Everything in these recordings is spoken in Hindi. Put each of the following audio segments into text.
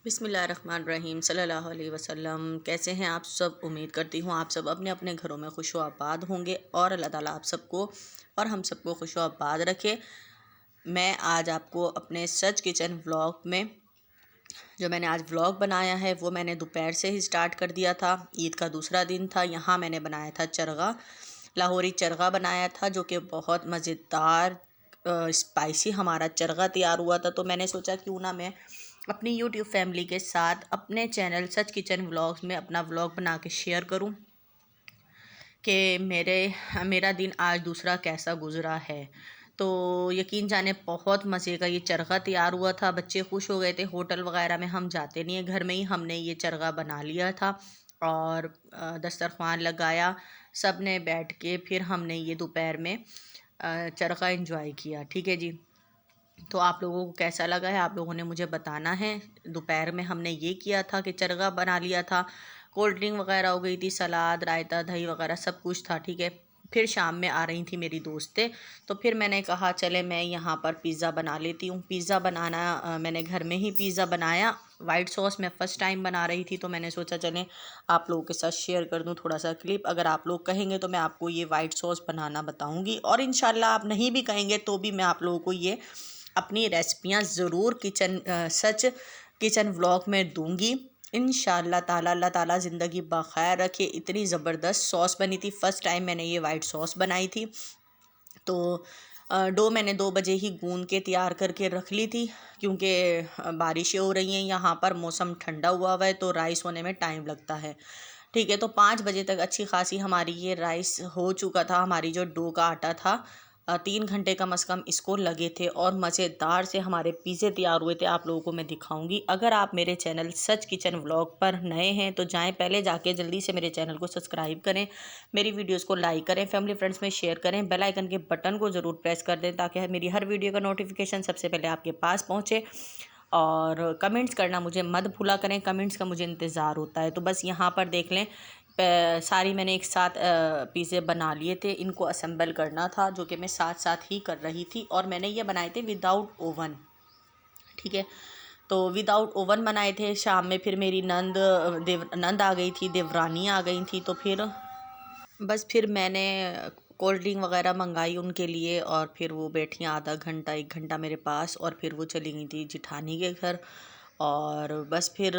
बिस्मिल्लाहिर्रहमानिर्रहीम सल्लल्लाहु अलैहि वसल्लम। कैसे हैं आप सब? उम्मीद करती हूँ आप सब अपने अपने घरों में खुश व आबाद होंगे और अल्लाह ताला आप सबको और हम सबको खुश व आबाद रखे। मैं आज आपको अपने सच किचन व्लॉग में जो मैंने आज व्लॉग बनाया है वो मैंने दोपहर से ही स्टार्ट कर दिया था। ईद का दूसरा दिन था। यहाँ मैंने बनाया था चरगा, लाहौरी चरगा बनाया था जो कि बहुत मज़ेदार स्पाइसी हमारा चरगा तैयार हुआ था। तो मैंने सोचा क्यों ना मैं अपनी यूट्यूब फैमिली के साथ अपने चैनल सच किचन व्लॉग्स में अपना व्लॉग बना के शेयर करूं कि मेरा दिन आज दूसरा कैसा गुजरा है। तो यकीन जाने बहुत मज़े का ये चरगा तैयार हुआ था। बच्चे खुश हो गए थे। होटल वगैरह में हम जाते नहीं है, घर में ही हमने ये चरगा बना लिया था और दस्तरखान लगाया। सब ने बैठ के फिर हमने ये दोपहर में चरखा एंजॉय किया। ठीक है जी। तो आप लोगों को कैसा लगा है आप लोगों ने मुझे बताना है। दोपहर में हमने ये किया था कि चरगा बना लिया था, कोल्ड ड्रिंक वगैरह हो गई थी, सलाद रायता दही वगैरह सब कुछ था। ठीक है। फिर शाम में आ रही थी मेरी दोस्तें, तो फिर मैंने कहा चले मैं यहाँ पर पिज़्ज़ा बना लेती हूँ। पिज़्ज़ा बनाना मैंने घर में ही पिज़्ज़ा बनाया। वाइट सॉस मैं फ़र्स्ट टाइम बना रही थी, तो मैंने सोचा चलें आप लोगों के साथ शेयर कर दूँ थोड़ा सा क्लिप। अगर आप लोग कहेंगे तो मैं आपको ये वाइट सॉस बनाना बताऊँगी, और इंशाल्लाह आप नहीं भी कहेंगे तो भी मैं आप लोगों को ये अपनी रेसिपियाँ ज़रूर सच किचन व्लॉग में दूंगी इंशाल्लाह ताला। अल्लाह ताला ज़िंदगी बखैर रखे। इतनी ज़बरदस्त सॉस बनी थी। फ़र्स्ट टाइम मैंने ये वाइट सॉस बनाई थी। तो डो मैंने 2 बजे ही गूंद के तैयार करके रख ली थी, क्योंकि बारिशें हो रही हैं यहाँ पर, मौसम ठंडा हुआ है तो राइस होने में टाइम लगता है। ठीक है। तो 5 बजे तक अच्छी खासी हमारी ये राइस हो चुका था। हमारी जो डो का आटा था 3 घंटे कम से कम इसको लगे थे और मज़ेदार से हमारे पिज़्ज़े तैयार हुए थे। आप लोगों को मैं दिखाऊंगी। अगर आप मेरे चैनल सच किचन व्लॉग पर नए हैं तो जाएं, पहले जाके जल्दी से मेरे चैनल को सब्सक्राइब करें, मेरी वीडियोस को लाइक करें, फैमिली फ्रेंड्स में शेयर करें, बेल आइकन के बटन को ज़रूर प्रेस कर दें ताकि मेरी हर वीडियो का नोटिफिकेशन सबसे पहले आपके पास पहुँचे। और कमेंट्स करना मुझे मत भूला करें, कमेंट्स का मुझे इंतज़ार होता है। तो बस यहाँ पर देख लें, सारी मैंने एक साथ पिज़्ज़े बना लिए थे। इनको असेंबल करना था जो कि मैं साथ साथ ही कर रही थी, और मैंने ये बनाए थे विदाउट ओवन। ठीक है। तो विदाउट ओवन बनाए थे। शाम में फिर मेरी नंद आ गई थी, देवरानी आ गई थी। तो फिर मैंने कोल्ड ड्रिंक वगैरह मंगाई उनके लिए, और फिर वो बैठी आधा घंटा 1 घंटा मेरे पास, और फिर वो चली गई थी जिठानी के घर। और बस फिर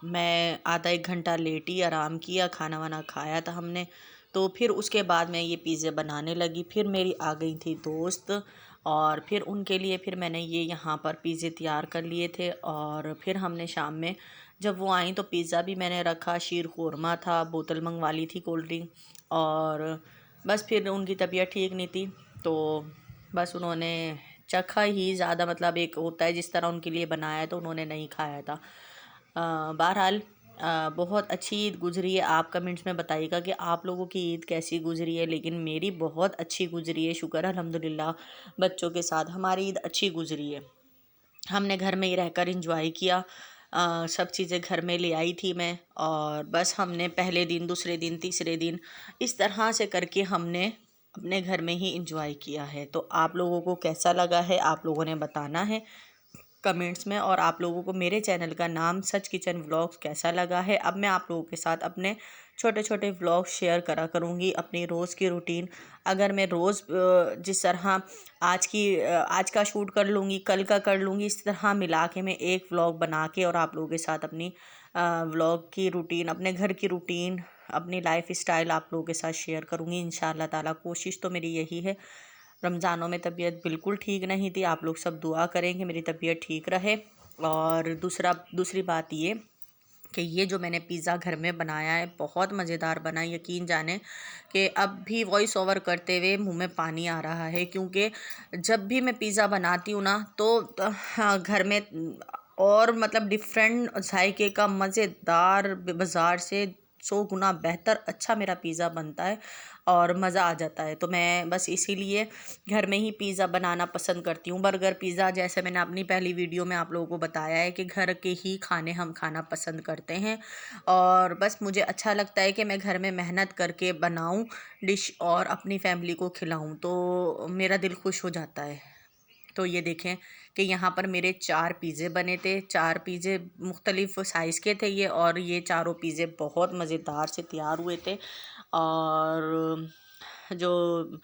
मैं आधा 1 घंटा लेटी, आराम किया, खाना वाना खाया था हमने। तो फिर उसके बाद मैं ये पिज़्ज़ा बनाने लगी। फिर मेरी आ गई थी दोस्त, और फिर उनके लिए फिर मैंने ये यहाँ पर पिज़्ज़े तैयार कर लिए थे। और फिर हमने शाम में जब वो आई तो पिज़्ज़ा भी मैंने रखा, शीर खुरमा था, बोतल मंगवा ली थी कोल्ड ड्रिंक। और बस फिर उनकी तबीयत ठीक नहीं थी, तो बस उन्होंने चखा ही ज़्यादा, मतलब एक होता है जिस तरह उनके लिए बनाया है तो उन्होंने नहीं खाया था। बहरहाल बहुत अच्छी ईद गुजरी है। आप कमेंट्स में बताइएगा कि आप लोगों की ईद कैसी गुजरी है। लेकिन मेरी बहुत अच्छी गुजरी है, शुक्र अल्हम्दुलिल्लाह। बच्चों के साथ हमारी ईद अच्छी गुजरी है। हमने घर में ही रहकर इंजॉय किया। सब चीज़ें घर में ले आई थी मैं, और बस हमने पहले दिन, दूसरे दिन, तीसरे दिन इस तरह से करके हमने अपने घर में ही इंजॉय किया है। तो आप लोगों को कैसा लगा है आप लोगों ने बताना है कमेंट्स में। और आप लोगों को मेरे चैनल का नाम सच किचन व्लॉग्स कैसा लगा है। अब मैं आप लोगों के साथ अपने छोटे छोटे व्लॉग शेयर करा करूँगी, अपनी रोज़ की रूटीन। अगर मैं रोज़ जिस तरह आज का शूट कर लूँगी, कल का कर लूँगी, इस तरह मिला के मैं एक व्लॉग बना के और आप लोगों के साथ अपनी व्लॉग की रूटीन, अपने घर की रूटीन, अपनी लाइफ स्टाइल आप लोगों के साथ शेयर करूँगी इंशाल्लाह ताला। कोशिश तो मेरी यही है। रमज़ानों में तबीयत बिल्कुल ठीक नहीं थी। आप लोग सब दुआ करें कि मेरी तबीयत ठीक रहे। और दूसरी बात ये कि ये जो मैंने पिज़्ज़ा घर में बनाया है बहुत मज़ेदार बना। यकीन जाने कि अब भी वॉइस ओवर करते हुए मुंह में पानी आ रहा है, क्योंकि जब भी मैं पिज़्ज़ा बनाती हूँ ना तो हाँ, घर में और मतलब डिफरेंट जायके का मज़ेदार बाज़ार से 100 गुना बेहतर अच्छा मेरा पिज़्ज़ा बनता है और मज़ा आ जाता है। तो मैं बस इसीलिए घर में ही पिज़्ज़ा बनाना पसंद करती हूँ। बर्गर पिज़्ज़ा, जैसे मैंने अपनी पहली वीडियो में आप लोगों को बताया है कि घर के ही खाने हम खाना पसंद करते हैं, और बस मुझे अच्छा लगता है कि मैं घर में मेहनत करके बनाऊँ डिश और अपनी फैमिली को खिलाऊँ, तो मेरा दिल खुश हो जाता है। तो ये देखें कि यहाँ पर मेरे 4 पिज़्ज़े बने थे। 4 पिज़्ज़े मुख्तलिफ़ साइज़ के थे ये, और ये चारों पिज़्ज़े बहुत मज़ेदार से तैयार हुए थे। और जो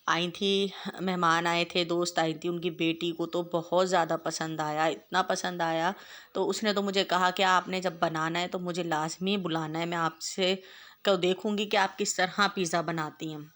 आई थी, मेहमान आए थे, दोस्त आई थी, उनकी बेटी को तो बहुत ज़्यादा पसंद आया, इतना पसंद आया। तो उसने तो मुझे कहा कि आपने जब बनाना है तो मुझे लाज़मी बुलाना है, मैं आपसे को देखूँगी कि आप किस तरह पिज़्ज़ा बनाती हैं।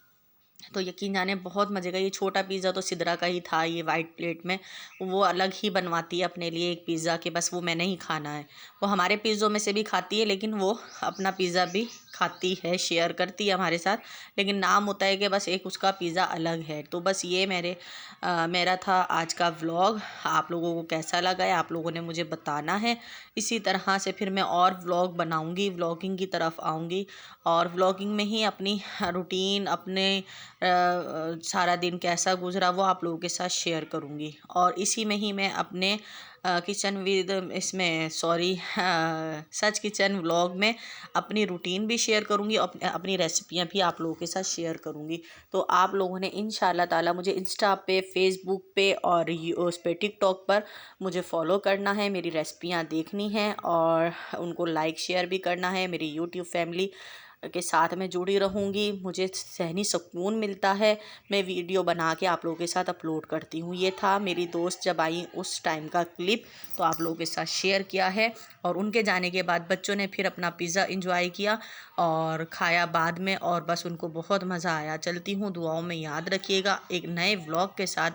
तो यकीन जाने बहुत मज़े का, ये छोटा पिज़्ज़ा तो सिदरा का ही था, ये वाइट प्लेट में। वो अलग ही बनवाती है अपने लिए एक पिज़्ज़ा कि बस वो मैंने ही खाना है। वो हमारे पिज़्ज़ों में से भी खाती है, लेकिन वो अपना पिज़्ज़ा भी खाती है, शेयर करती है हमारे साथ। लेकिन नाम होता है कि बस एक उसका पिज़्ज़ा अलग है। तो बस ये मेरा था आज का व्लॉग। आप लोगों को कैसा लगा है आप लोगों ने मुझे बताना है। इसी तरह से फिर मैं और व्लॉग बनाऊँगी, व्लॉगिंग की तरफ आऊँगी, और व्लॉगिंग में ही अपनी रूटीन, अपने सारा दिन कैसा गुज़रा वो आप लोगों के साथ शेयर करूँगी। और इसी में ही मैं अपने किचन विद इसमें सॉरी सच किचन व्लॉग में अपनी रूटीन भी शेयर करूँगी, अपनी रेसिपियाँ भी आप लोगों के साथ शेयर करूँगी। तो आप लोगों ने इंशाल्लाह ताला मुझे इंस्टा पे, फेसबुक पे और उस पे टिकटॉक पर मुझे फ़ॉलो करना है, मेरी रेसिपियाँ देखनी हैं और उनको लाइक शेयर भी करना है। मेरी यूट्यूब फैमिली के साथ मैं जुड़ी रहूँगी, मुझे सहनी सुकून मिलता है। मैं वीडियो बना के आप लोगों के साथ अपलोड करती हूँ। ये था मेरी दोस्त जब आई उस टाइम का क्लिप, तो आप लोगों के साथ शेयर किया है। और उनके जाने के बाद बच्चों ने फिर अपना पिज़्ज़ा इंजॉय किया और खाया बाद में, और बस उनको बहुत मज़ा आया। चलती हूँ, दुआओं में याद रखिएगा। एक नए व्लॉग के साथ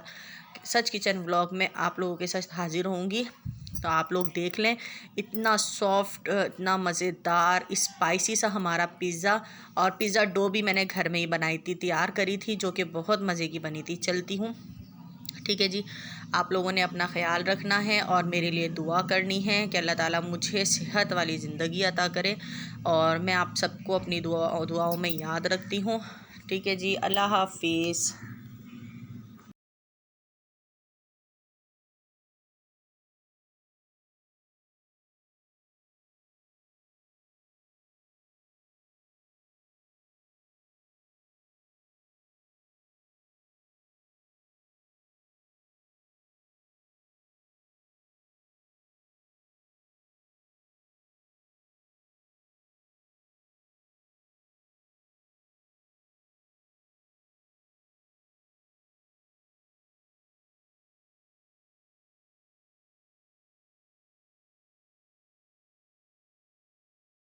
सच किचन व्लॉग में आप लोगों के साथ हाजिर होंगी। तो आप लोग देख लें, इतना सॉफ्ट, इतना मज़ेदार स्पाइसी सा हमारा पिज़्ज़ा। और पिज़्ज़ा डो भी मैंने घर में ही बनाई थी, तैयार करी थी, जो कि बहुत मज़े की बनी थी। चलती हूँ, ठीक है जी। आप लोगों ने अपना ख़्याल रखना है और मेरे लिए दुआ करनी है कि अल्लाह ताला मुझे सेहत वाली ज़िंदगी अता करे। और मैं आप सबको अपनी दुआओं में याद रखती हूँ। ठीक है जी, अल्लाह हाफ़िज़।